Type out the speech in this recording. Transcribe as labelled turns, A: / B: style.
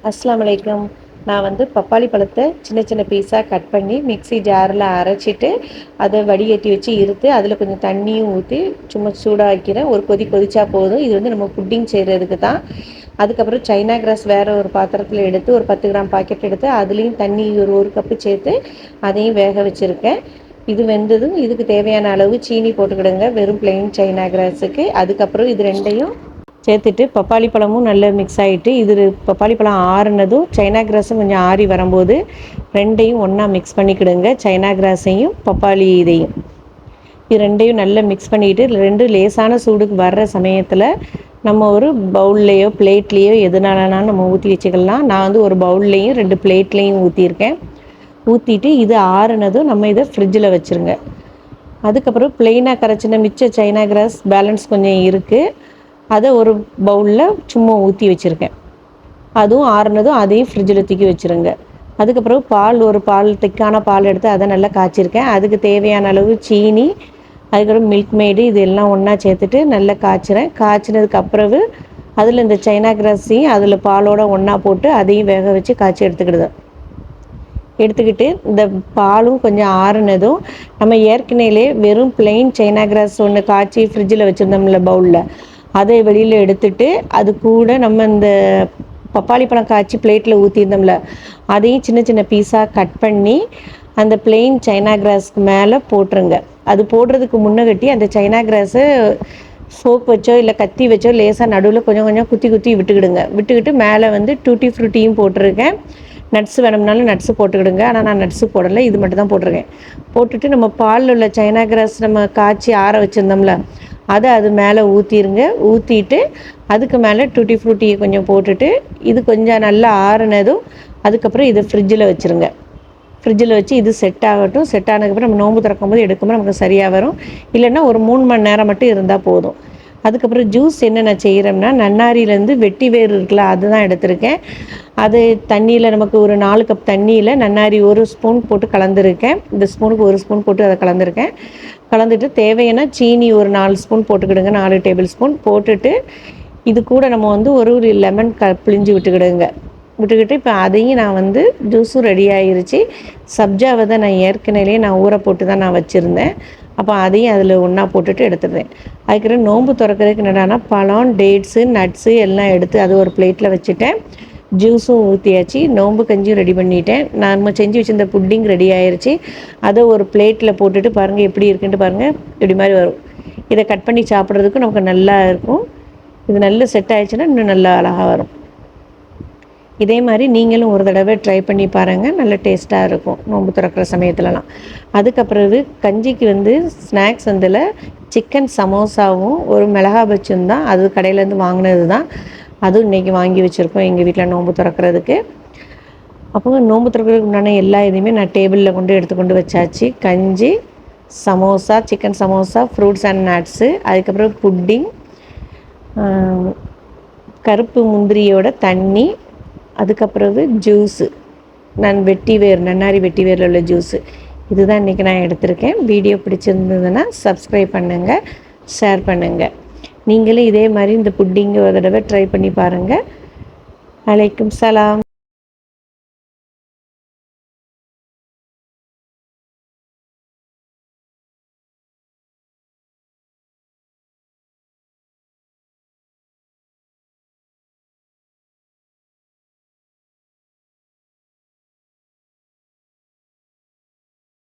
A: அஸ்ஸலாமு அலைக்கும். நான் வந்து பப்பாளி பழத்தை சின்ன சின்ன பீஸாக கட் பண்ணி மிக்ஸி ஜாரில் அரைச்சிட்டு அதை வடிகட்டி வச்சு இருத்து அதில் கொஞ்சம் தண்ணியும் ஊற்றி சும்மா சூடாக்கிறேன். ஒரு கொதி கொதிச்சா போதும். இது வந்து நம்ம புட்டிங் செய்கிறதுக்கு தான். அதுக்கப்புறம் சைனா கிராஸ் வேறு ஒரு பாத்திரத்தில் எடுத்து ஒரு 10 கிராம் பாக்கெட் எடுத்து அதுலேயும் தண்ணி ஒரு கப்பு சேர்த்து அதையும் வேக வச்சுருக்கேன். இது வெந்ததும் இதுக்கு தேவையான அளவு சீனி போட்டுக்கிடுங்க, வெறும் பிளெயின் சைனா கிராஸுக்கு. அதுக்கப்புறம் இது ரெண்டையும் சேர்த்துட்டு பப்பாளி பழமும் நல்லா மிக்ஸ் ஆகிட்டு இது பப்பாளி பழம் ஆறுனதும் சைனா கிராஸும் கொஞ்சம் ஆறி வரும்போது ரெண்டையும் ஒன்றா மிக்ஸ் பண்ணிக்கிடுங்க. சைனா கிராஸையும் பப்பாளி இதையும் இது ரெண்டையும் நல்லா மிக்ஸ் பண்ணிக்கிட்டு ரெண்டு லேசான சூடுக்கு வர்ற சமயத்தில் நம்ம ஒரு பவுல்லையோ பிளேட்லேயோ எதுனாலனாலும் நம்ம ஊற்றி வச்சுக்கலாம். நான் வந்து ஒரு பவுல்லையும் 2 பிளேட்லேயும் ஊற்றிருக்கேன். ஊற்றிட்டு இது ஆறுனதும் நம்ம இதை ஃப்ரிட்ஜில் வச்சுருங்க. அதுக்கப்புறம் ப்ளெயினாக கரைச்சின மிச்ச சைனா கிராஸ் பேலன்ஸ் கொஞ்சம் இருக்குது, அதை ஒரு பவுலில் சும்மா ஊற்றி வச்சுருக்கேன். அதுவும் ஆறுனதும் அதையும் ஃப்ரிட்ஜில் தூக்கி வச்சுருங்க. அதுக்கப்புறம் ஒரு திக்கான பால் எடுத்து அதை நல்லா காய்ச்சிருக்கேன். அதுக்கு தேவையான அளவு சீனி, அதுக்கப்புறம் மில்க் மேடு இது எல்லாம் ஒன்றா சேர்த்துட்டு நல்லா காய்ச்சிறேன். காய்ச்சினதுக்கு அப்புறம் அதில் இந்த சைனா கிராஸையும் அதில் பாலோடு ஒன்றா போட்டு அதையும் வேக வச்சு காய்ச்சி எடுத்துக்கிட்டு இந்த பாலும் கொஞ்சம் ஆறுனதும் நம்ம ஏற்கனவே வெறும் பிளெயின் சைனா கிராஸ் ஒன்று காய்ச்சி ஃப்ரிட்ஜில் வச்சுருந்தோம்ல பவுலில், அதை வெளியில் எடுத்துட்டு அது கூட நம்ம இந்த பப்பாளி பழம் காய்ச்சி பிளேட்டில் ஊற்றிருந்தோம்ல அதையும் சின்ன சின்ன பீஸாக கட் பண்ணி அந்த பிளெயின் சைனா கிராஸ்க்கு மேலே போட்டுருங்க. அது போடுறதுக்கு முன்னகட்டி அந்த சைனா கிராஸை ஃபோக் வச்சோ இல்லை கத்தி வச்சோ லேசாக நடுவில் கொஞ்சம் கொஞ்சம் குத்தி குத்தி விட்டுக்கிட்டு மேலே வந்து டூட்டி ஃப்ரூட்டியும் போட்டிருக்கேன். நட்ஸு வேணும்னாலும் நட்ஸு போட்டுக்கிடுங்க. ஆனால் நான் நட்ஸு போடலை, இது மட்டும் தான் போட்டிருக்கேன். போட்டுட்டு நம்ம பாலில் உள்ள சைனா கிராஸ் நம்ம காய்ச்சி ஆற வச்சுருந்தோம்ல அதை அது மேலே ஊற்றிருங்க. ஊற்றிட்டு அதுக்கு மேலே டூட்டி ஃப்ரூட்டியை கொஞ்சம் போட்டுட்டு இது கொஞ்சம் நல்லா ஆறுனதும் அதுக்கப்புறம் இதை ஃப்ரிட்ஜில் வச்சுருங்க. ஃப்ரிட்ஜில் வச்சு இது செட் ஆகட்டும். செட் ஆனதுக்கப்புறம் நம்ம நோன்பு திறக்கும்போது எடுக்கும்போது நமக்கு சரியாக வரும். இல்லைன்னா ஒரு 3 மணி நேரம் மட்டும் இருந்தால் போதும். அதுக்கப்புறம் ஜூஸ் என்ன நான் செய்கிறேன்னா, நன்னாரியிலேருந்து வெட்டி வேர் இருக்குல்ல அதுதான் எடுத்திருக்கேன். அது தண்ணியில் நமக்கு ஒரு 4 கப் தண்ணியில் நன்னாரி 1 ஸ்பூன் போட்டு கலந்துருக்கேன். இந்த ஸ்பூனுக்கு 1 ஸ்பூன் போட்டு அதை கலந்துருக்கேன். கலந்துட்டு தேவையான சீனி ஒரு 4 ஸ்பூன் போட்டுக்கிடுங்க, 4 டேபிள் ஸ்பூன் போட்டுட்டு இது கூட நம்ம வந்து ஒரு லெமன் பிழிஞ்சு விட்டுக்கிட்டு இப்போ அதையும் நான் வந்து ஜூஸும் ரெடி ஆகிருச்சு. சப்ஜாவை தான் நான் ஏற்கனவே ஊற போட்டு தான் நான் வச்சுருந்தேன். அப்போ அதையும் அதில் ஒன்றா போட்டுட்டு எடுத்துடுறேன். அதுக்கப்புறம் நோன்பு திறக்கிறதுக்கு என்னடானா பழம், டேட்ஸு, நட்ஸு எல்லாம் எடுத்து அது ஒரு பிளேட்டில் வச்சுட்டேன். ஜூஸும் ஊற்றியாச்சு. நோன்பு கஞ்சியும் ரெடி பண்ணிட்டேன். நம்ம செஞ்சு வச்சுருந்த புட்டிங் ரெடி ஆயிடுச்சு. அதை ஒரு பிளேட்டில் போட்டுட்டு பாருங்கள் எப்படி இருக்குன்ட்டு பாருங்கள். இப்படி மாதிரி வரும். இதை கட் பண்ணி சாப்பிட்றதுக்கும் நமக்கு நல்லா இருக்கும். இது நல்லா செட் ஆயிடுச்சுன்னா இன்னும் நல்லா அழகாக வரும். இதே மாதிரி நீங்களும் ஒரு தடவை ட்ரை பண்ணி பாருங்கள், நல்ல டேஸ்ட்டாக இருக்கும் நோன்பு திறக்கிற சமயத்துலலாம். அதுக்கப்புறம் கஞ்சிக்கு வந்து ஸ்நாக்ஸ் வந்தில் சிக்கன் சமோசாவும் ஒரு மிளகா பஜ்ஜியும் தான், அது கடையிலேருந்து வாங்கினது தான். அதுவும் இன்றைக்கி வாங்கி வச்சுருக்கோம் எங்கள் வீட்டில் நோன்பு திறக்கிறதுக்கு. அப்போ நோன்பு திறக்கிறதுக்கு உண்டான எல்லா இதையுமே நான் டேபிளில் எடுத்துக்கொண்டு வச்சாச்சு. கஞ்சி, samosa, chicken samosa, fruits and nuts, அதுக்கப்புறம் புட்டிங், கருப்பு முந்திரியோட தண்ணி, அதுக்கப்புறம் ஜூஸு, நன்னாரி வெட்டி வேரில் உள்ள ஜூஸு. இதுதான் இன்றைக்கி நான் எடுத்திருக்கேன். வீடியோ பிடிச்சிருந்ததுன்னா சப்ஸ்கிரைப் பண்ணுங்கள், ஷேர் பண்ணுங்கள். நீங்களும் இதே மாதிரி இந்த புட்டிங்கை ஒரு தடவை ட்ரை பண்ணி பாருங்கள். அலைக்கும் சலாம்.